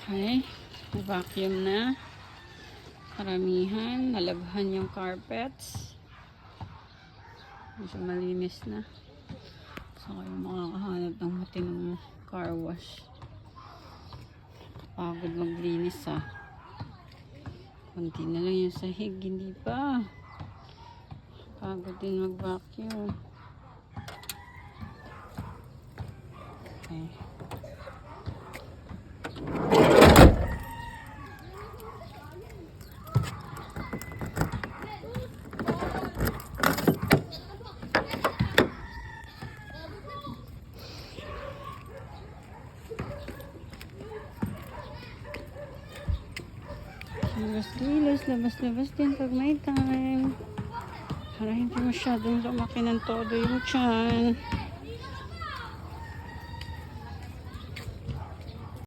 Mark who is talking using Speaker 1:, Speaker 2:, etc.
Speaker 1: Okay. Vacuum na. Karamihan. Nalabhan yung carpets. Medyo malinis na. So, kayo makakahanap ng matinong car wash. Pagod maglinis konti na lang yung sahig. Hindi pa. Pagod din mag-vacuum. Okay. Kilos-kilos, labas-labas din pag may time. Para hindi masyadong lumaki ng todo yung tiyan.